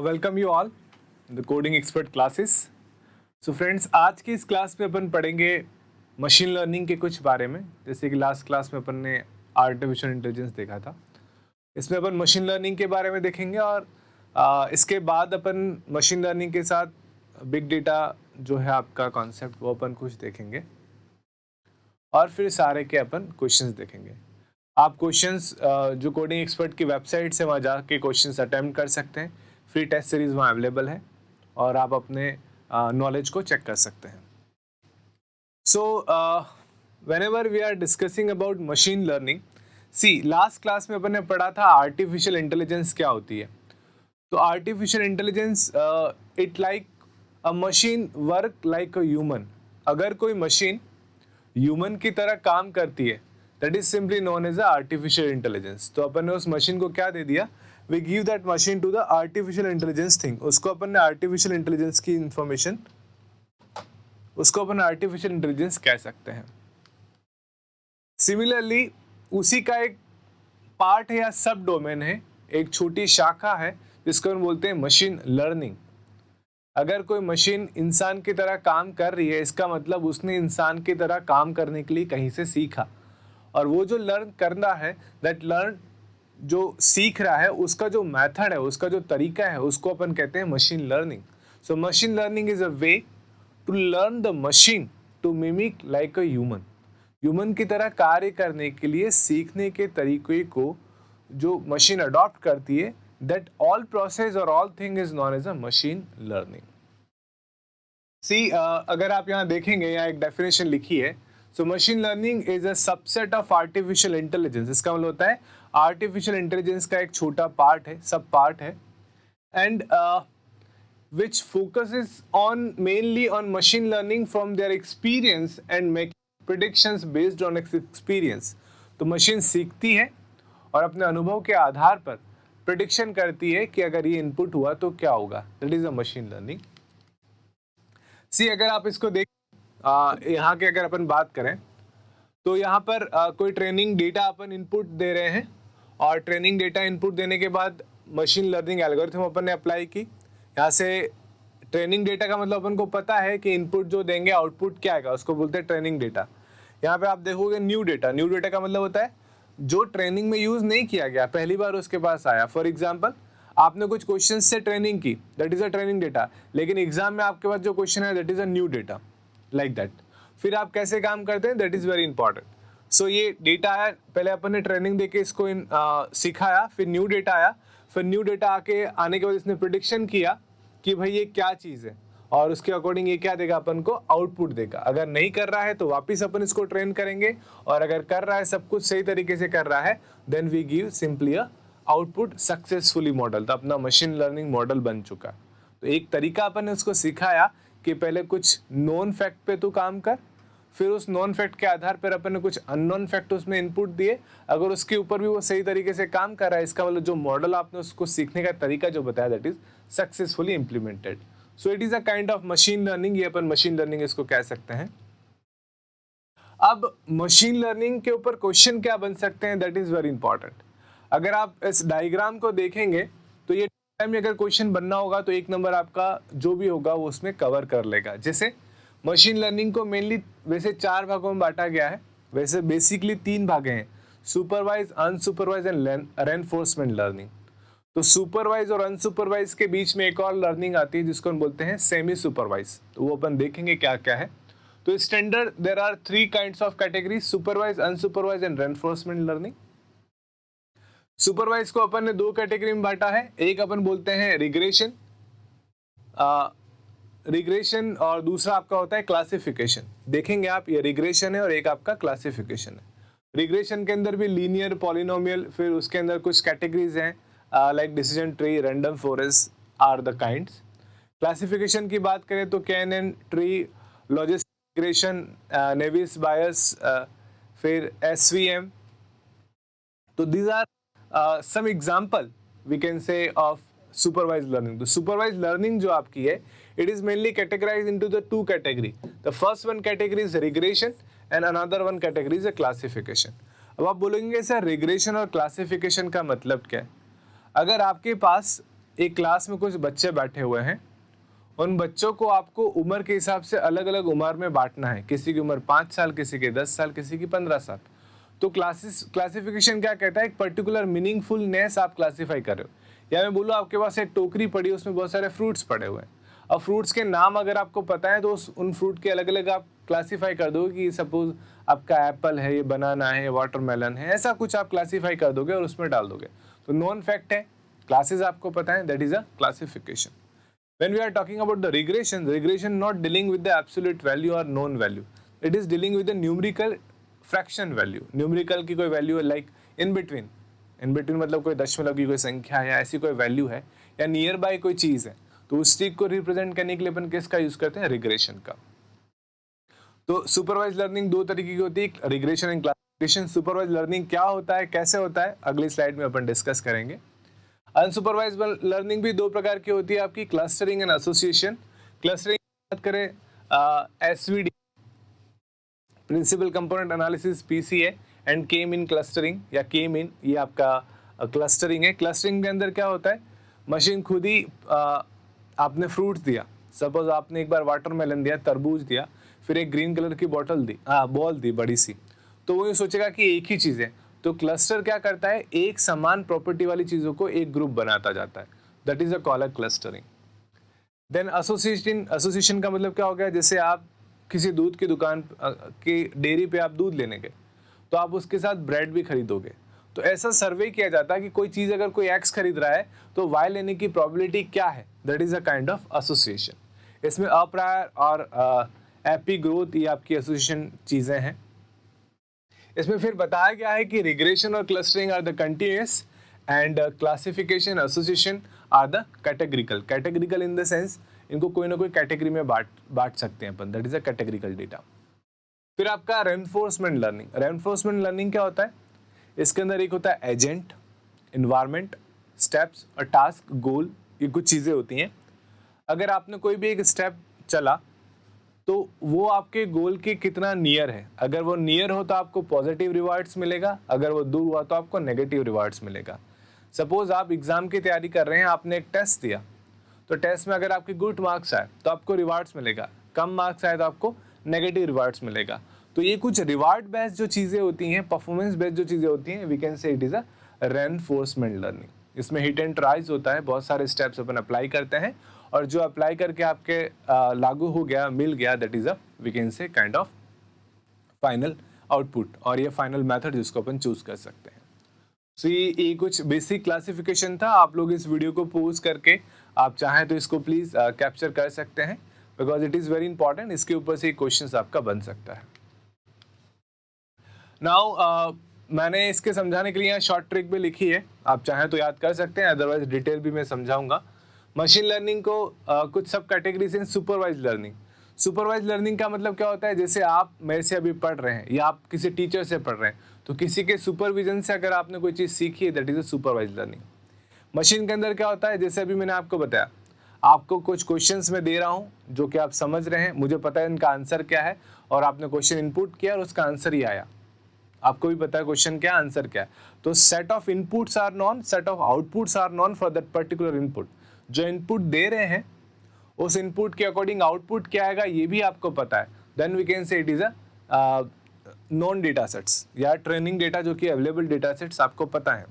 Welcome you all the coding expert classes. So friends, आज की इस क्लास में अपन पढ़ेंगे मशीन लर्निंग के कुछ बारे में। जैसे कि लास्ट क्लास में अपन ने आर्टिफिशियल इंटेलिजेंस देखा था, इसमें अपन मशीन लर्निंग के बारे में देखेंगे और इसके बाद अपन मशीन लर्निंग के साथ बिग डेटा जो है आपका कॉन्सेप्ट वो अपन कुछ देखेंगे और फिर सारे के अपन क्वेश्चंस देखेंगे। आप क्वेश्चंस जो कोडिंग एक्सपर्ट की वेबसाइट से वहाँ जाके क्वेश्चंस अटेम्प्ट कर सकते हैं। फ्री टेस्ट सीरीज वहाँ अवेलेबल है और आप अपने नॉलेज को चेक कर सकते हैं। So whenever we are discussing about machine learning, see last class में अपन ने पढ़ा था आर्टिफिशियल इंटेलिजेंस क्या होती है। तो artificial intelligence it like a machine work like a human. अगर कोई मशीन ह्यूमन की तरह काम करती है, that is simply known as a artificial intelligence. तो अपन ने उस मशीन को क्या दे दिया, we give that machine to the artificial intelligence thing. उसको अपन ने आर्टिफिशियल इंटेलिजेंस की इंफॉर्मेशन, उसको अपन आर्टिफिशियल इंटेलिजेंस कह सकते हैं। सिमिलरली उसी का एक पार्ट है या सब डोमेन है, एक छोटी शाखा है जिसको हम बोलते हैं मशीन लर्निंग। अगर कोई मशीन इंसान की तरह काम कर रही है, इसका मतलब उसने इंसान की तरह काम करने के लिए कहीं से सीखा, और वो जो लर्न करना है, दैट लर्न जो सीख रहा है उसका जो मेथड है, उसका जो तरीका है, उसको अपन कहते हैं machine learning. So machine learning is a way to learn the machine to mimic like a human. Human की तरह कार्य करने के लिए सीखने के तरीके को जो मशीन अडॉप्ट करती है, दैट ऑल प्रोसेस और all thing is known as a machine learning. See अगर आप यहाँ देखेंगे, यहाँ एक डेफिनेशन लिखी है। So machine learning is a subset of artificial intelligence. इसका मतलब होता है आर्टिफिशियल इंटेलिजेंस का एक छोटा पार्ट है, सब पार्ट है, and which focuses on mainly on machine learning from their experience and make predictions based on experience। तो मशीन सीखती है और अपने अनुभव के आधार पर प्रिडिक्शन करती है कि अगर ये इनपुट हुआ तो क्या होगा। That is a machine learning. See अगर आप इसको देख, यहाँ के अगर अपन बात करें तो यहाँ पर कोई ट्रेनिंग डेटा अपन इनपुट दे रहे हैं, और ट्रेनिंग डेटा इनपुट देने के बाद मशीन लर्निंग एल्गोरिथम अपन ने अप्लाई की। यहाँ से ट्रेनिंग डेटा का मतलब अपन को पता है कि इनपुट जो देंगे आउटपुट क्या आएगा, उसको बोलते हैं ट्रेनिंग डेटा। यहाँ पे आप देखोगे न्यू डेटा। न्यू डेटा का मतलब होता है जो ट्रेनिंग में यूज नहीं किया गया, पहली बार उसके पास आया। फॉर एग्जाम्पल, आपने कुछ क्वेश्चन से ट्रेनिंग की, that is a training data, लेकिन एग्जाम में आपके पास जो क्वेश्चन है that is a new data, like that. फिर आप कैसे काम करते हैं, दैट इज वेरी इंपॉर्टेंट। सो ये डेटा आया, पहले अपन ने ट्रेनिंग देके इसको सिखाया, फिर न्यू डेटा आया, फिर न्यू डेटा आने के बाद इसने प्रिडिक्शन किया कि भाई ये क्या चीज़ है, और उसके अकॉर्डिंग ये क्या देगा, अपन को आउटपुट देगा। अगर नहीं कर रहा है तो वापस अपन इसको ट्रेन करेंगे, और अगर कर रहा है, सब कुछ सही तरीके से कर रहा है, then we give simply a output successfully model. तो अपना मशीन लर्निंग मॉडल बन चुका। तो एक तरीका अपन ने उसको सिखाया कि पहले कुछ नॉन फैक्ट पे तू काम कर, फिर उस नॉन फैक्ट के आधार पर अपन ने कुछ अननोन फैक्ट उसमें इनपुट दिए। अगर उसके ऊपर भी वो सही तरीके से काम कर रहा है, इसका मतलब जो मॉडल आपने उसको सीखने का तरीका जो बताया, that is successfully implemented. So it is a kind of machine learning. ये अपन मशीन लर्निंग इसको कह सकते हैं। अब मशीन लर्निंग के ऊपर क्वेश्चन क्या बन सकते हैं, दैट इज वेरी इंपॉर्टेंट। अगर आप इस डायग्राम को देखेंगे तो ये में अगर क्वेश्चन बनना होगा तो एक नंबर आपका जो भी होगा वो उसमें कवर कर लेगा। जैसे मशीन लर्निंग को मेनली वैसे 4 भागों में बांटा गया है, वैसे बेसिकली 3 भागे हैं, supervise, unsupervise and reinforcement learning. तो सुपरवाइज और अनसुपरवाइज के बीच में एक और लर्निंग आती है जिसको हम बोलते हैं सेमी सुपरवाइज। तो वो अपन देखेंगे क्या क्या है। तो standard there are 3 kinds of categories, supervise, unsupervise and reinforcement learning. Supervise को अपन ने 2 कैटेगरी में बांटा है। एक अपन बोलते हैं रिग्रेशन, रिग्रेशन, और दूसरा आपका होता है क्लासिफिकेशन। देखेंगे आप, ये रिग्रेशन है और एक आपका क्लासिफिकेशन है। रिग्रेशन के अंदर भी लीनियर, पॉलिनोमियल, फिर उसके अंदर कुछ कैटेगरीज हैं like decision tree, random forest are the kinds. Classification की बात करें तो KNN tree, logistic regression, naive Bayes, फिर SVM। तो these are some example we can say of supervised learning. तो supervised learning जो आपकी है, it is mainly categorized into the 2 category. The first one category is regression and another one category is a classification. अब आप बोलेंगे sir regression और classification का मतलब क्या है। अगर आपके पास एक क्लास में कुछ बच्चे बैठे हुए हैं, उन बच्चों को आपको उम्र के हिसाब से अलग अलग उम्र में बांटना है। किसी की उम्र 5 साल, किसी के 10 साल, किसी की 15 साल। तो क्लासिफिकेशन क्या कहता है, एक पर्टिकुलर मीनिंगफुलनेस आप क्लासीफाई कर रहे हो। या मैं बोलूँ आपके पास एक टोकरी पड़ी है, उसमें बहुत सारे फ्रूट्स पड़े हुए हैं। अब फ्रूट्स के नाम अगर आपको पता है तो उन फ्रूट के अलग अलग आप क्लासीफाई कर दोगे कि सपोज आपका एप्पल है, ये बनाना है, वाटरमेलन है, ऐसा कुछ आप क्लासीफाई कर दोगे और उसमें डाल दोगे। तो नॉन फैक्ट है, क्लासेस आपको पता है, that is a classification. When we are talking about the regression not dealing with the absolute value or known value. It is dealing with the numerical fraction value. Numerical की कोई value है like in between. In between मतलब कोई दशमलव की कोई संख्या है या ऐसी कोई value है या नियर बाय कोई चीज़ है, तो उस चीज़ को रिप्रेजेंट करने के लिए अपन किसका यूज़ करते हैं, रिग्रेशन का। तो सुपरवाइज लर्निंग दो तरीके की होती है, regression and classification. Supervise learning क्या होता है, कैसे होता है, अगली स्लाइड में अपन डिस्कस करेंगे। अनसुपरवाइज्ड लर्निंग भी दो प्रकार की होती है आपकी, क्लस्टरिंग एंड एसोसिएशन। क्लस्टरिंग बात करें SVD, principal component analysis, PCA, and K mean clustering या के मीन, ये आपका क्लस्टरिंग है। क्लस्टरिंग के अंदर क्या होता है, मशीन खुद ही आपने फ्रूट्स दिया, सपोज आपने एक बार वाटरमेलन दिया, तरबूज दिया, फिर एक ग्रीन कलर की बॉटल दी, बॉल दी बड़ी सी, तो वो ये सोचेगा कि एक ही चीज़ है। तो क्लस्टर क्या करता है, एक समान प्रॉपर्टी वाली चीज़ों को एक ग्रुप बनाता जाता है, that is a called clustering. Then association का मतलब क्या हो गया, जैसे आप किसी दूध की दुकान की डेयरी पे आप दूध लेने गए, तो आप उसके साथ ब्रेड भी खरीदोगे। तो ऐसा सर्वे किया जाता है कि कोई चीज़ अगर कोई एक्स खरीद रहा है तो वाई लेने की प्रोबेबिलिटी क्या है, that is a kind of association. इसमें अप्रायर और एपी ग्रोथ, ये आपकी एसोसिएशन चीज़ें हैं। इसमें फिर बताया गया है कि रिग्रेशन और clustering are the continuous and classification association are the categorical. Categorical in the sense इनको कोई ना कोई कैटेगरी में बांट सकते हैं अपन, that is a categorical data. फिर आपका रेनफोर्समेंट लर्निंग। रेनफोर्समेंट लर्निंग क्या होता है, इसके अंदर एक होता है एजेंट, इन्वायरमेंट, स्टेप्स और टास्क, गोल, ये कुछ चीज़ें होती हैं। अगर आपने कोई भी एक स्टेप चला तो वो आपके गोल के कितना नियर है, अगर वो नियर हो तो आपको पॉजिटिव रिवार्ड्स मिलेगा, अगर वो दूर हुआ तो आपको नेगेटिव रिवार्ड्स मिलेगा। सपोज आप एग्जाम की तैयारी कर रहे हैं, आपने एक टेस्ट दिया, तो टेस्ट में अगर आपके गुड मार्क्स आए तो आपको रिवार्ड्स मिलेगा, कम मार्क्स आए तो आपको नेगेटिव रिवार्ड्स मिलेगा। तो ये कुछ रिवार्ड बेस्ड जो चीज़ें होती हैं, परफॉर्मेंस बेस्ड जो चीज़ें होती हैं, we can say it is a reinforcement learning. इसमें हिट एंड ट्राइज होता है, बहुत सारे स्टेप्स अपन अप्लाई करते हैं और जो अप्लाई करके आपके लागू हो गया, मिल गया, that is a we can say kind of final output, और ये फाइनल मेथड जिसको अपन चूज कर सकते हैं। सो ये कुछ बेसिक क्लासिफिकेशन था। आप लोग इस वीडियो को पॉज करके आप चाहें तो इसको प्लीज कैप्चर कर सकते हैं, because it is very important. इसके ऊपर से क्वेश्चन आपका बन सकता है। नाउ मैंने इसके समझाने के लिए यहाँ शॉर्ट ट्रिक भी लिखी है, आप चाहें तो याद कर सकते हैं, अदरवाइज डिटेल भी मैं समझाऊंगा। मशीन लर्निंग को कुछ सब categories in supervise learning. Supervise learning का मतलब क्या होता है, जैसे आप मेरे से अभी पढ़ रहे हैं या आप किसी टीचर से पढ़ रहे हैं, तो किसी के सुपरविजन से अगर आपने कोई चीज़ सीखी है, that is a supervise learning. Machine के अंदर क्या होता है, जैसे अभी मैंने आपको बताया, आपको कुछ क्वेश्चंस मैं दे रहा हूँ जो कि आप समझ रहे हैं, मुझे पता है इनका आंसर क्या है, और आपने क्वेश्चन इनपुट किया और उसका आंसर ही आया, आपको भी पता है क्वेश्चन क्या, आंसर क्या है। तो set of inputs are known, set of outputs are known for that particular input. जो इनपुट दे रहे हैं उस इनपुट के अकॉर्डिंग आउटपुट क्या आएगा ये भी आपको पता है, then we can say it is a known data sets या ट्रेनिंग डेटा, जो कि अवेलेबल डेटा सेट्स आपको पता है।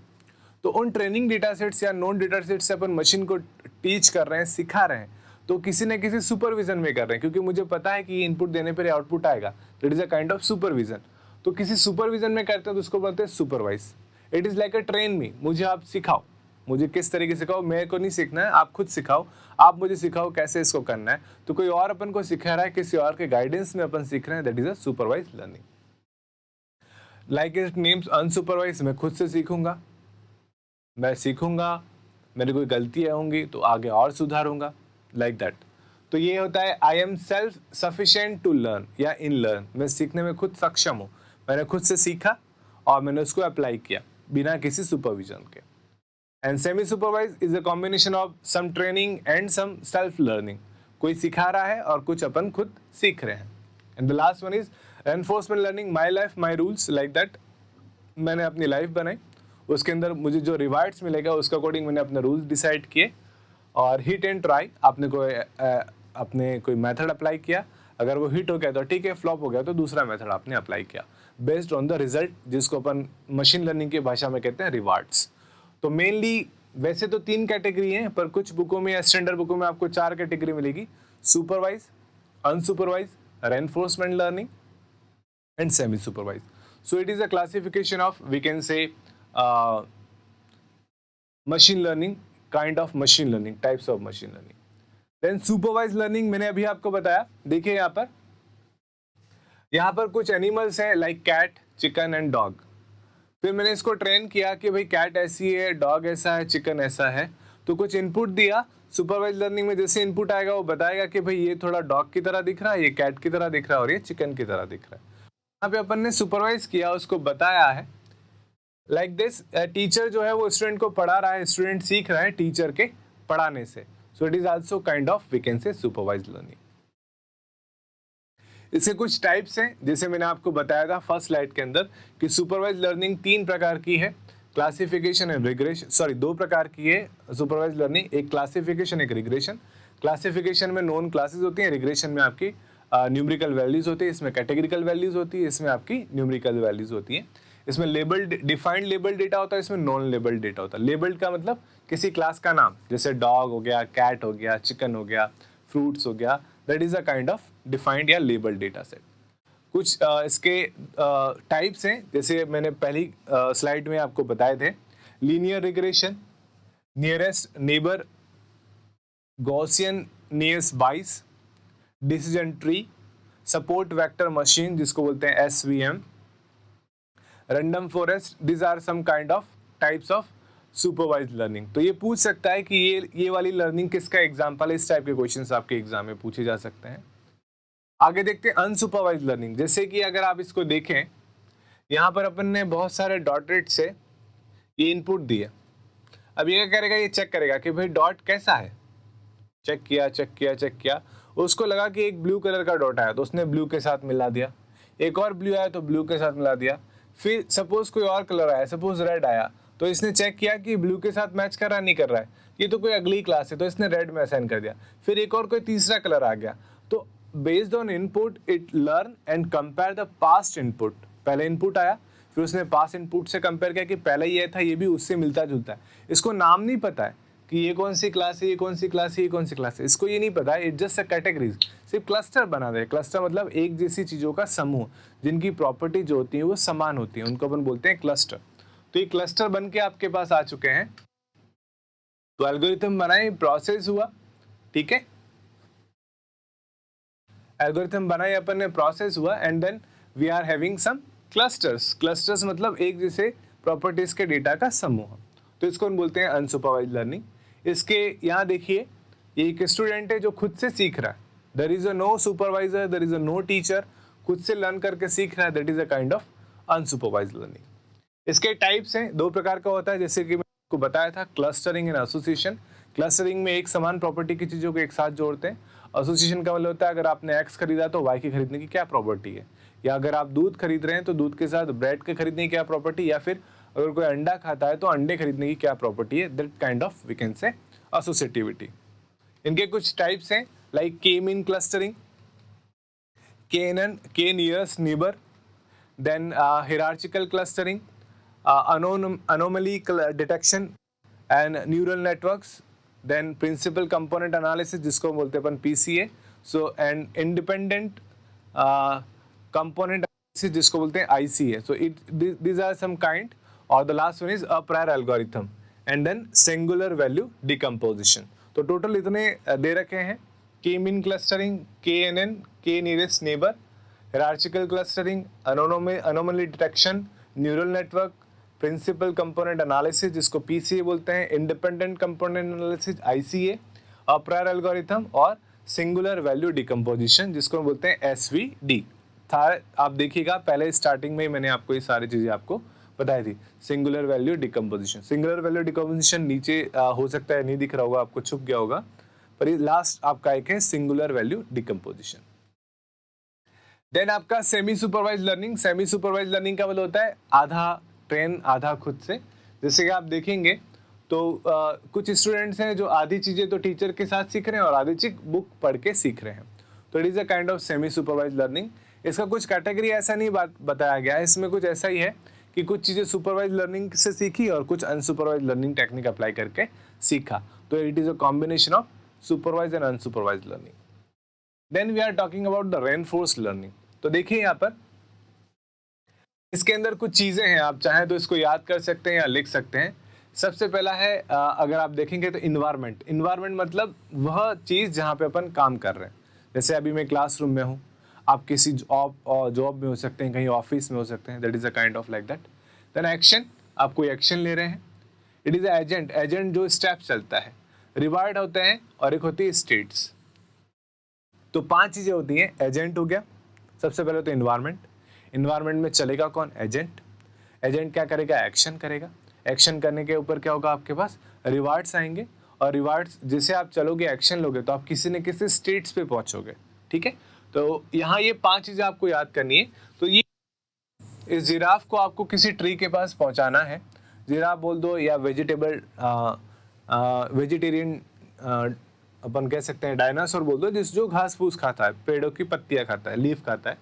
तो उन ट्रेनिंग डेटा सेट्स या नॉन डेटा सेट्स से अपन मशीन को टीच कर रहे हैं, सिखा रहे हैं, तो किसी न किसी सुपरविजन में कर रहे हैं, क्योंकि मुझे पता है कि ये इनपुट देने पर आउटपुट आएगा, that is a kind of supervision. तो किसी सुपरविजन में करते हैं तो उसको बोलते हैं supervise. It is like a train me, मुझे आप सिखाओ, मुझे किस तरीके से सिखाओ, मेरे को नहीं सीखना है, आप खुद सिखाओ, आप मुझे सिखाओ कैसे इसको करना है। तो कोई और अपन को सिखा रहा है, किसी और के गाइडेंस में अपन सीख रहे हैं, that is a supervise learning. Like it names unsupervise, मैं खुद से सीखूंगा, मैं सीखूंगा, मेरी कोई गलतियाँ होंगी तो आगे और सुधारूंगा, लाइक दैट। तो ये होता है I am self sufficient to learn या इन लर्न, मैं सीखने में खुद सक्षम हूँ, मैंने खुद से सीखा और मैंने उसको अप्लाई किया बिना किसी सुपरविजन के। And semi supervise is a combination of some training and some self learning, कोई सिखा रहा है और कुछ अपन खुद सीख रहे हैं। And the last one is enforcement learning, my life my rules, like that. मैंने अपनी लाइफ बनाई, उसके अंदर मुझे जो रिवार्ड्स मिलेगा उसके अकॉर्डिंग मैंने अपने रूल्स डिसाइड किए और हिट एंड ट्राई, आपने कोई मेथड अप्लाई किया, अगर वो हिट हो गया तो ठीक है, फ्लॉप हो गया तो दूसरा मेथड आपने अप्लाई किया बेस्ड ऑन द रिजल्ट, जिसको अपन मशीन लर्निंग की भाषा में कहते हैं रिवार्ड्स। तो मेनली वैसे तो 3 कैटेगरी हैं, पर कुछ बुकों में या स्टैंडर्ड बुकों में आपको 4 कैटेगरी मिलेगी, supervise, unsupervise, reinforcement learning and semi-supervised. So it is a classification of, we can say, machine learning, kind of machine learning, types of machine learning. Then supervised learning मैंने अभी आपको बताया, देखिए यहाँ पर कुछ एनिमल्स हैं like cat, chicken and dog. फिर मैंने इसको ट्रेन किया कि भाई कैट ऐसी है, डॉग ऐसा है, चिकन ऐसा है, तो कुछ इनपुट दिया। सुपरवाइज लर्निंग में जैसे इनपुट आएगा वो बताएगा कि भाई ये थोड़ा डॉग की तरह दिख रहा है, ये कैट की तरह दिख रहा है और ये चिकन की तरह दिख रहा है। यहाँ पे अपन ने सुपरवाइज किया, उसको बताया है लाइक दिस। टीचर जो है वो स्टूडेंट को पढ़ा रहा है, स्टूडेंट सीख रहा है टीचर के पढ़ाने से। So it is also kind of, we can say, supervise learning. इसके कुछ टाइप्स हैं, जैसे मैंने आपको बताया था फर्स्ट स्लाइड के अंदर कि सुपरवाइज लर्निंग 3 प्रकार की है, क्लासिफिकेशन एंड रिग्रेशन, सॉरी 2 प्रकार की है सुपरवाइज लर्निंग, एक क्लासिफिकेशन, एक रिग्रेशन। क्लासिफिकेशन में नोन क्लासेस होती हैं, रिग्रेशन में आपकी न्यूमेरिकल वैल्यूज होती है, इसमें कैटेगरिकल वैल्यूज होती है, इसमें आपकी न्यूमेरिकल वैल्यूज होती है। इसमें लेबल्ड, डिफाइंड लेबल्ड डेटा होता है, इसमें नॉन लेबल्ड डेटा होता है। लेबल्ड का मतलब किसी क्लास का नाम, जैसे डॉग हो गया, कैट हो गया, चिकन हो गया, फ्रूट्स हो गया, that is a kind of defined या लेबल्ड डेटा सेट। कुछ इसके टाइप्स हैं, जैसे मैंने पहली स्लाइड में आपको बताए थे, linear regression, nearest neighbour, Gaussian nearest Bayes, decision tree, support vector machine जिसको बोलते हैं SVM, random forest. This are some kind of types of supervised learning. तो ये पूछ सकता है कि ये वाली लर्निंग किसका एग्जांपल है, इस टाइप के क्वेश्चंस आपके एग्जाम में पूछे जा सकते हैं। आगे देखते हैं अनसुपरवाइज्ड लर्निंग। जैसे कि अगर आप इसको देखें, यहाँ पर अपन ने बहुत सारे डॉटेड से ये इनपुट दिए। अब ये क्या करेगा, ये चेक करेगा कि भाई डॉट कैसा है, चेक किया चेक किया चेक किया, उसको लगा कि एक ब्लू कलर का डॉट आया तो उसने ब्लू के साथ मिला दिया, एक और ब्लू आया तो ब्लू के साथ मिला दिया। फिर सपोज कोई और कलर आया, सपोज रेड आया, तो इसने चेक किया कि ब्लू के साथ मैच कर रहा नहीं कर रहा है, ये तो कोई अगली क्लास है, तो इसने रेड में असाइन कर दिया। फिर एक और कोई तीसरा कलर आ गया, तो based on input it learn and compare the past input. पहले इनपुट आया, फिर उसने पास्ट इनपुट से कंपेयर किया कि पहले ये था, ये भी उससे मिलता जुलता है। इसको नाम नहीं पता है कि ये कौन सी क्लास है, ये कौन सी क्लास है, ये कौन सी क्लास है, इसको ये नहीं पता है। इट जस्ट अ कैटेगरीज, सिर्फ क्लस्टर बना दे। क्लस्टर मतलब एक जैसी चीज़ों का समूह जिनकी प्रॉपर्टी जो होती है वो समान होती है, उनको अपन बोलते हैं क्लस्टर। तो ये क्लस्टर बन के आपके पास आ चुके हैं। तो एल्गोरिथम बनाए, प्रोसेस हुआ, ठीक है, एल्गोरिथम बनाए अपन ने, प्रोसेस हुआ, and then we are having some clusters. Clusters मतलब एक जैसे प्रॉपर्टीज के डेटा का समूह, तो इसको हम बोलते हैं अनसुपरवाइज्ड लर्निंग। इसके यहाँ देखिए, ये एक स्टूडेंट है जो खुद से सीख रहा है, there is a no supervisor, there is a no teacher, खुद से लर्न करके सीख रहा है, that is a kind of unsupervised learning. इसके टाइप्स हैं, 2 प्रकार का होता है, जैसे कि मैंने आपको बताया था, क्लस्टरिंग एंड एसोसिएशन। क्लस्टरिंग में एक समान प्रॉपर्टी की चीज़ों को एक साथ जोड़ते हैं। एसोसिएशन का मतलब होता है अगर आपने एक्स खरीदा तो वाई की खरीदने की क्या प्रॉपर्टी है, या अगर आप दूध खरीद रहे हैं तो दूध के साथ ब्रेड के खरीदने की क्या प्रॉपर्टी, या फिर अगर कोई अंडा खाता है तो अंडे खरीदने की क्या प्रॉपर्टी है, that kind of we can say associativity. इनके कुछ टाइप्स हैं like K mean clustering, K nearest neighbour, then hierarchical clustering, anomaly detection and neural networks, then principal component analysis जिसको बोलते हैं अपन PCA, so and independent component analysis जिसको बोलते हैं ICA। So these are some kind, और the last one is a prior algorithm, and then singular value decomposition. तो total इतने दे रखे हैं, K mean clustering, KNN, K nearest neighbour, hierarchical clustering, anomaly detection, neural network, principal component analysis जिसको PCA बोलते हैं, independent component analysis ICA, a prior algorithm, और singular value decomposition जिसको बोलते हैं SVD। था, आप देखिएगा पहले स्टार्टिंग में ही मैंने आपको ये सारी चीजें आपको बताई थी। Singular value decomposition, singular value decomposition नीचे हो सकता है नहीं दिख रहा होगा आपको, छुप गया होगा, पर ये लास्ट आपका एक है सिंगुलर वैल्यू डिकम्पोजिशन। देन आपका semi supervise learning. Semi supervise learning का मतलब होता है आधा ट्रेन आधा खुद से। जैसे कि आप देखेंगे तो कुछ स्टूडेंट्स हैं जो आधी चीज़ें तो टीचर के साथ सीख रहे हैं और आधी चीज बुक पढ़ के सीख रहे हैं। तो it is a kind of semi supervise learning. इसका कुछ कैटेगरी ऐसा नहीं बताया गया है, इसमें कुछ ऐसा ही है कि कुछ चीज़ें सुपरवाइज लर्निंग से सीखी और कुछ अनसुपरवाइज लर्निंग टेक्निक अप्लाई करके सीखा। तो it is a combination of supervise and unsupervise learning. Then we are talking about the reinforced learning. तो देखिए यहाँ पर इसके अंदर कुछ चीज़ें हैं, आप चाहें तो इसको याद कर सकते हैं या लिख सकते हैं। सबसे पहला है अगर आप देखेंगे तो इन्वायरमेंट। इन्वायरमेंट मतलब वह चीज़ जहाँ पे अपन काम कर रहे हैं। जैसे अभी मैं क्लासरूम में हूँ, आप किसी जॉब में हो सकते हैं, कहीं ऑफिस में हो सकते हैं, that is a kind of like that. Then action, आप कोई एक्शन ले रहे हैं। इट इज़ एजेंट, एजेंट जो स्टेप चलता है। रिवार्ड होते हैं और एक होती है स्टेट्स। तो 5 चीज़ें होती हैं। एजेंट हो गया, सबसे पहले तो इन्वायरमेंट। इन्वायरमेंट में चलेगा कौन? एजेंट। एजेंट क्या करेगा? एक्शन करेगा। एक्शन करने के ऊपर क्या होगा? आपके पास रिवार्ड्स आएंगे, और रिवार्ड्स जैसे आप चलोगे, एक्शन लोगे, तो आप किसी न किसी स्टेट्स पे पहुंचोगे। ठीक है, तो यहाँ ये 5 चीज़ें आपको याद करनी है। तो ये इस जिराफ को आपको किसी ट्री के पास पहुंचाना है। जिराफ बोल दो या वेजिटेरियन अपन कह सकते हैं, डायनासोर बोल दो, जो घास फूस खाता है, पेड़ों की पत्तियां खाता है, लीफ खाता है।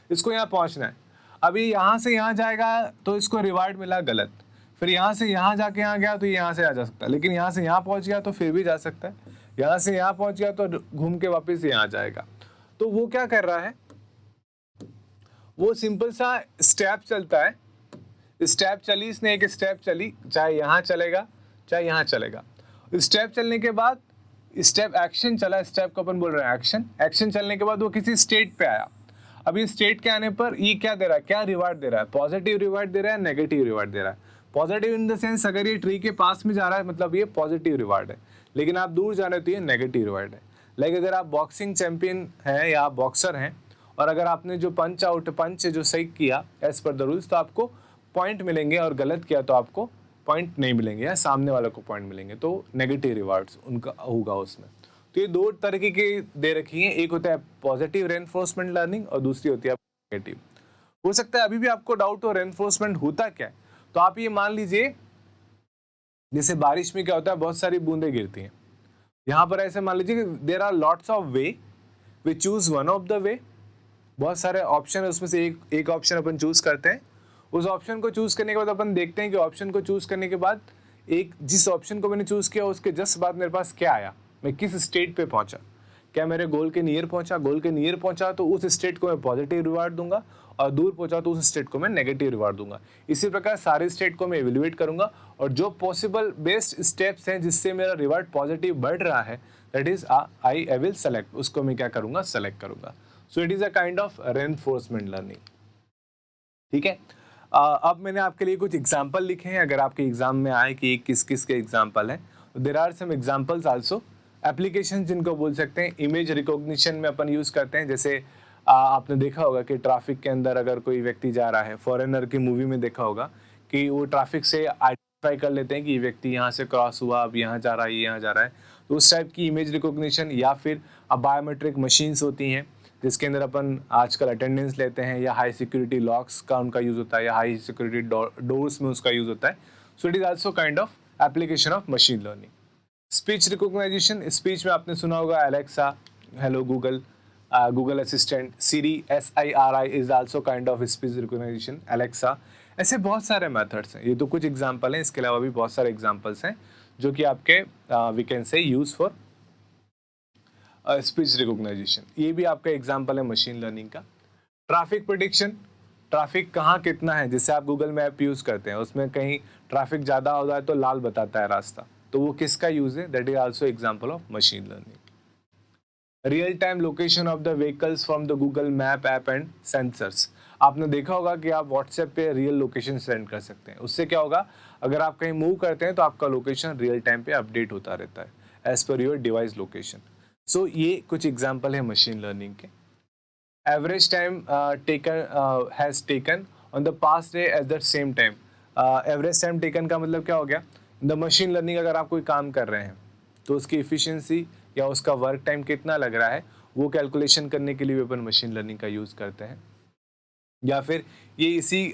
इसको यहाँ पहुंचना है। अभी यहाँ से यहाँ जाएगा तो इसको रिवार्ड मिला गलत, फिर यहाँ से यहाँ जाके यहाँ गया तो यहाँ से आ जा सकता है, लेकिन यहाँ से यहाँ पहुँच गया तो फिर भी जा सकता है, यहाँ से यहाँ पहुँच गया तो घूम के वापस यहाँ जाएगा। तो वो क्या कर रहा है? वो सिंपल सा स्टेप चलता है। स्टेप चली, इसने एक स्टेप चली, चाहे यहाँ चलेगा चाहे यहाँ चलेगा। स्टेप चलने के बाद स्टेप एक्शन चला, स्टेप को अपन बोल रहे हैं एक्शन। एक्शन चलने के बाद वो किसी स्टेट पे आया। अभी स्टेट के आने पर ये क्या दे रहा है? क्या रिवार्ड दे रहा है? पॉजिटिव रिवार्ड दे रहा है, नेगेटिव रिवार्ड दे रहा है। पॉजिटिव इन द सेंस, अगर ये ट्री के पास में जा रहा है मतलब ये पॉजिटिव रिवार्ड है, लेकिन आप दूर जा रहे हो तो ये नेगेटिव रिवार्ड है। लाइक अगर आप बॉक्सिंग चैंपियन हैं या आप बॉक्सर हैं, और अगर आपने जो पंच जो सही किया एज पर द रूल्स, तो आपको पॉइंट मिलेंगे, और गलत किया तो आपको पॉइंट नहीं मिलेंगे, या सामने वाले को पॉइंट मिलेंगे। तो नेगेटिव रिवार्ड्स उनका होगा उसमें। तो ये 2 तरीके की दे रखी हैं, एक होता है पॉजिटिव रेनफोर्समेंट लर्निंग और दूसरी होती है नेगेटिव। हो सकता है अभी भी आपको डाउट हो रेनफोर्समेंट होता क्या है। तो आप ये मान लीजिए, जैसे बारिश में क्या होता है, बहुत सारी बूंदें गिरती हैं। यहाँ पर ऐसे मान लीजिए कि there are lots of way, we choose one of the way. बहुत सारे ऑप्शन है, उसमें से एक ऑप्शन अपन चूज करते हैं। उस ऑप्शन को चूज करने के बाद अपन देखते हैं कि ऑप्शन को चूज करने के बाद जिस ऑप्शन को मैंने चूज किया उसके जस्ट बाद मेरे पास क्या आया, मैं किस स्टेट पे पहुंचा। क्या मेरे गोल के नियर पहुंचा? गोल के नियर पहुंचा तो उस स्टेट को मैं पॉजिटिव रिवार्ड दूंगा, और दूर पहुंचा तो उस स्टेट को मैं नेगेटिव रिवार्ड दूंगा। इसी प्रकार सारे स्टेट को मैं इवेल्युएट करूंगा, और जो पॉसिबल बेस्ट स्टेप्स हैं जिससे मेरा रिवार्ड पॉजिटिव बढ़ रहा है, that is I will select, उसको मैं क्या करूंगा? सेलेक्ट करूंगा। सो it is a kind of reinforcement learning. ठीक है, अब मैंने आपके लिए कुछ एग्जाम्पल लिखे हैं, अगर आपके एग्जाम में आए कि किस किस के एग्जाम्पल हैं। There are some examples also. Application जिनको बोल सकते हैं, इमेज रिकॉग्निशन में अपन यूज़ करते हैं। जैसे आपने देखा होगा कि ट्रैफिक के अंदर अगर कोई व्यक्ति जा रहा है, फॉरेनर की मूवी में देखा होगा कि वो ट्रैफिक से आइडेंटिफाई कर लेते हैं कि ये व्यक्ति यहाँ से क्रॉस हुआ, अब यहाँ जा रहा है, यहाँ जा रहा है। तो उस टाइप की इमेज रिकॉग्निशन, या फिर अब बायोमेट्रिक मशीन्स होती हैं जिसके अंदर अपन आजकल अटेंडेंस लेते हैं, या हाई सिक्योरिटी लॉक्स का उनका यूज़ होता है, या हाई सिक्योरिटी डोर्स में उसका यूज़ होता है। So it is also kind of application of machine learning. Speech recognisation, speech में आपने सुना होगा Alexa, hello Google, Google assistant, Siri, SIRI is also kind of speech recognisation, Alexa. ऐसे बहुत सारे मेथड्स हैं। ये तो कुछ एग्जाम्पल हैं, इसके अलावा भी बहुत सारे एग्जाम्पल्स हैं जो कि आपके we can say use for speech recognisation. ये भी आपका एग्जाम्पल है मशीन लर्निंग का। ट्रैफिक प्रेडिक्शन, ट्रैफिक कहाँ कितना है, जैसे आप गूगल मैप यूज़ करते हैं, उसमें कहीं ट्रैफिक ज़्यादा हो जाए तो लाल बताता है रास्ता, तो वो किसका यूज़ है? That is also example of machine learning. Real time location of the vehicles from the Google map app and sensors. आपने देखा होगा कि आप व्हाट्सएप पे रियल लोकेशन सेंड कर सकते हैं। उससे क्या होगा, अगर आप कहीं मूव करते हैं तो आपका लोकेशन रियल टाइम पे अपडेट होता रहता है as per your device location. सो ये कुछ एग्जाम्पल है मशीन लर्निंग के। Average time taken has taken on the past day at the same time. Average time taken का मतलब क्या हो गया? द मशीन लर्निंग, अगर आप कोई काम कर रहे हैं तो उसकी इफिशियंसी या उसका वर्क टाइम कितना लग रहा है, वो कैलकुलेशन करने के लिए भी अपन मशीन लर्निंग का यूज़ करते हैं। या फिर ये इसी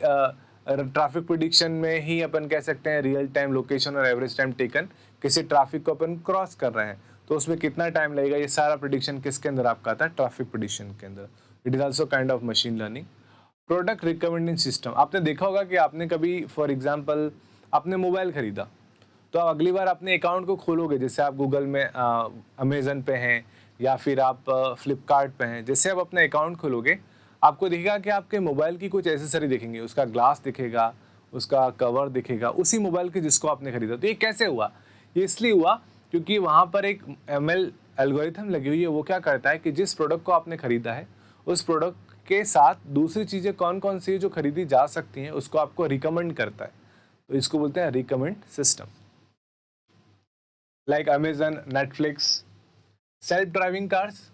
ट्रैफिक प्रिडिक्शन में ही अपन कह सकते हैं रियल टाइम लोकेशन और एवरेज टाइम टेकन, किसी ट्रैफिक को अपन क्रॉस कर रहे हैं तो उसमें कितना टाइम लगेगा, ये सारा प्रिडिक्शन किसके अंदर आपका आता है, ट्रैफिक प्रिडिक्शन के अंदर। It is also kind of machine learning. Product recommending system, आपने देखा होगा कि आपने कभी फॉर एग्जाम्पल आपने मोबाइल खरीदा, तो आप अगली बार अपने अकाउंट को खोलोगे, जैसे आप गूगल में अमेजन पे हैं या फिर आप फ्लिपकार्ट पे हैं, जैसे आप अपना अकाउंट खोलोगे आपको दिखेगा कि आपके मोबाइल की कुछ एसेसरी दिखेंगी, उसका ग्लास दिखेगा, उसका कवर दिखेगा उसी मोबाइल के जिसको आपने खरीदा। तो ये कैसे हुआ, ये इसलिए हुआ क्योंकि वहाँ पर एक ML एल्गोरिथम लगी हुई है। वो क्या करता है कि जिस प्रोडक्ट को आपने खरीदा है उस प्रोडक्ट के साथ दूसरी चीज़ें कौन कौन सी जो खरीदी जा सकती हैं उसको आपको रिकमेंड करता है। तो इसको बोलते हैं recommend system. Like Amazon, Netflix. Self driving cars,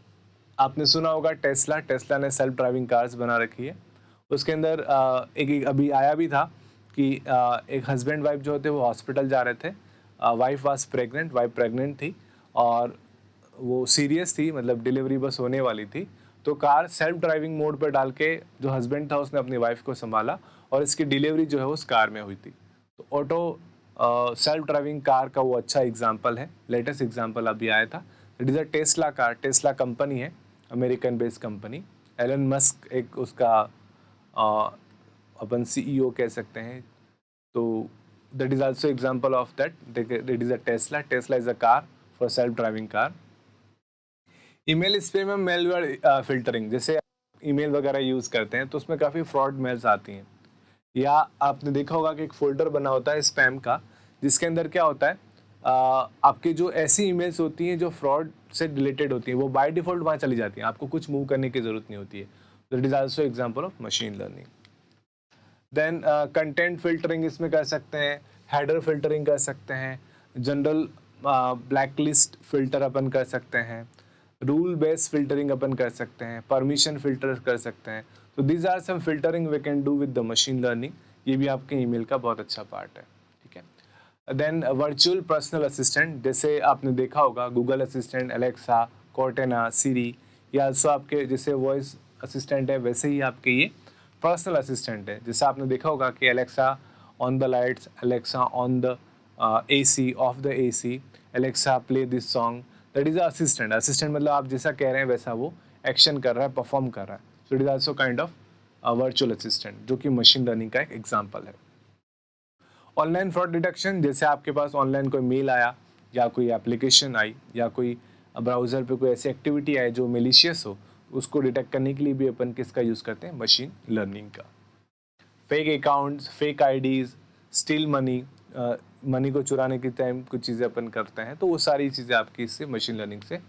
आपने सुना होगा टेस्ला ने सेल्फ ड्राइविंग कार्स बना रखी है। उसके अंदर एक अभी आया भी था कि एक हस्बैंड वाइफ जो होते वो हॉस्पिटल जा रहे थे, wife was pregnant, wife pregnant थी और वो सीरियस थी, मतलब डिलीवरी बस होने वाली थी। तो कार सेल्फ ड्राइविंग मोड पर डाल के जो हस्बैंड था उसने अपनी वाइफ को संभाला और इसकी डिलीवरी जो है उस कार में हुई थी। तो ऑटो सेल्फ ड्राइविंग कार का वो अच्छा एग्जाम्पल है, लेटेस्ट एग्जाम्पल अभी आया था। It is a Tesla car, Tesla company है, American based company. Elon Musk एक उसका अपन CEO कह सकते हैं। तो that is also example of that, it is a Tesla is a car for self driving car. Email spam में malware filtering, जैसे ईमेल वगैरह यूज़ करते हैं तो उसमें काफ़ी फ्रॉड मेल्स आती हैं, या आपने देखा होगा कि एक फोल्डर बना होता है स्पैम का जिसके अंदर क्या होता है, आपकी जो ऐसी ईमेल्स होती हैं जो फ्रॉड से रिलेटेड होती हैं वो बाय डिफॉल्ट वहाँ चली जाती हैं, आपको कुछ मूव करने की ज़रूरत नहीं होती है। That is also example of machine learning. Then content filtering इसमें कर सकते हैं, हेडर फिल्टरिंग कर सकते हैं, जनरल ब्लैक लिस्ट फिल्टर अपन कर सकते हैं, रूल बेस्ड फिल्टरिंग अपन कर सकते हैं, परमिशन फिल्टर कर सकते हैं। तो these are some filtering we can do with the machine learning. ये भी आपके ईमेल का बहुत अच्छा पार्ट है, ठीक है। देन वर्चुअल पर्सनल असिस्टेंट, जैसे आपने देखा होगा गूगल असिस्टेंट, एलेक्सा, कॉर्टेना, सीरी, ये आल्सो आपके जैसे वॉइस असिस्टेंट है वैसे ही आपके ये पर्सनल असिस्टेंट है। जैसे आपने देखा होगा कि Alexa on the lights, Alexa on the AC, of the AC, Alexa play this song, that is assistant. Assistant मतलब आप जैसा कह रहे हैं वैसा वो एक्शन कर रहा है, परफॉर्म कर रहा है। So it is also kind of virtual assistant, जो कि मशीन लर्निंग का एक एग्जाम्पल है। ऑनलाइन फ्रॉड डिटेक्शन, जैसे आपके पास ऑनलाइन कोई मेल आया या कोई एप्लीकेशन आई या कोई ब्राउज़र पे कोई ऐसी एक्टिविटी आई जो मेलिशियस हो, उसको डिटेक्ट करने के लिए भी अपन किसका यूज़ करते हैं, मशीन लर्निंग का। Fake accounts, fake IDs, steal money, money को चुराने के टाइम कुछ चीज़ें अपन करते हैं, तो वो सारी चीज़ें आपकी इससे मशीन लर्निंग से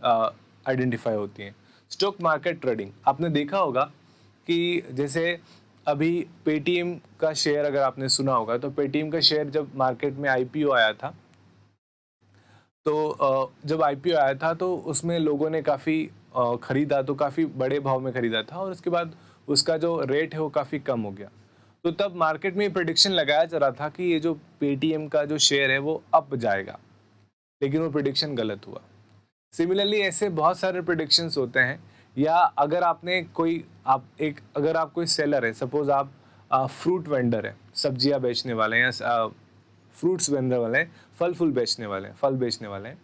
आइडेंटिफाई होती हैं। स्टॉक मार्केट ट्रेडिंग, आपने देखा होगा कि जैसे अभी पेटीएम का शेयर अगर आपने सुना होगा, तो पेटीएम का शेयर जब मार्केट में IPO आया था, तो जब IPO आया था तो उसमें लोगों ने काफ़ी ख़रीदा, तो काफ़ी बड़े भाव में ख़रीदा था और उसके बाद उसका जो रेट है वो काफ़ी कम हो गया। तो तब मार्केट में प्रेडिक्शन लगाया जा रहा था कि ये जो पेटीएम का जो शेयर है वो अप जाएगा, लेकिन वो प्रेडिक्शन गलत हुआ। सिमिलरली ऐसे बहुत सारे प्रेडिक्शंस होते हैं। या अगर आपने कोई अगर आप कोई सेलर है, सपोज आप फ्रूट वेंडर है, सब्जियां बेचने वाले हैं या फ्रूट्स वेंडर वाले हैं, फल बेचने वाले हैं, फल बेचने वाले हैं,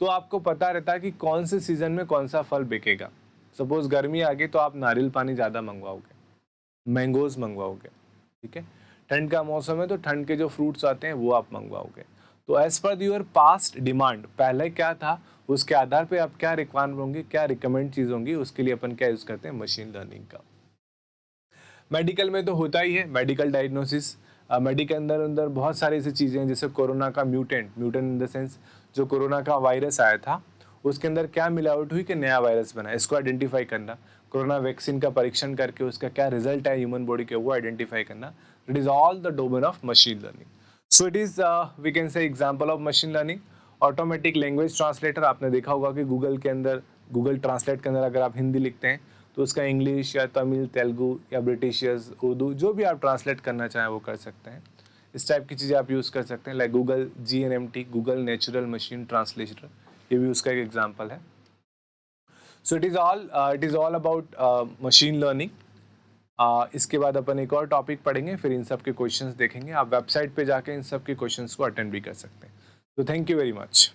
तो आपको पता रहता है कि कौन से सीजन में कौन सा फल बिकेगा। सपोज गर्मी आ गई तो आप नारियल पानी ज़्यादा मंगवाओगे, मैंगोज मंगवाओगे, ठीक है। ठंड का मौसम है तो ठंड के जो फ्रूट्स आते हैं वो आप मंगवाओगे। तो as per your past demand, पहले क्या था उसके आधार पे आप क्या रिक्वायरमेंट होंगे, क्या रिकमेंड चीज़ होंगी, उसके लिए अपन क्या यूज़ करते हैं, मशीन लर्निंग का। मेडिकल में तो होता ही है मेडिकल डायग्नोसिस। मेडिकल अंदर बहुत सारी ऐसी चीज़ें हैं, जैसे कोरोना का म्यूटेंट इन द सेंस जो कोरोना का वायरस आया था उसके अंदर क्या मिलावट हुई कि नया वायरस बना, इसको आइडेंटिफाई करना, कोरोना वैक्सीन का परीक्षण करके उसका क्या रिजल्ट है ह्यूमन बॉडी के वो आइडेंटिफाई करना, it is all the domain of machine learning. So it is we can say example of machine learning. Automatic language translator, आपने देखा होगा कि गूगल के अंदर, गूगल ट्रांसलेट के अंदर अगर आप हिंदी लिखते हैं तो उसका इंग्लिश या तमिल, तेलुगु या ब्रिटिशियस, उर्दू, जो भी आप ट्रांसलेट करना चाहें वो कर सकते हैं। इस टाइप की चीज़ें आप यूज़ कर सकते हैं, like Google GNMT, Google natural machine translator, ये भी उसका एक एग्जाम्पल है। So it is all about machine learning. इसके बाद अपन एक और टॉपिक पढ़ेंगे, फिर इन सब के क्वेश्चंस देखेंगे। आप वेबसाइट पे जाके इन सब के क्वेश्चंस को अटेंड भी कर सकते हैं। तो थैंक यू वेरी मच।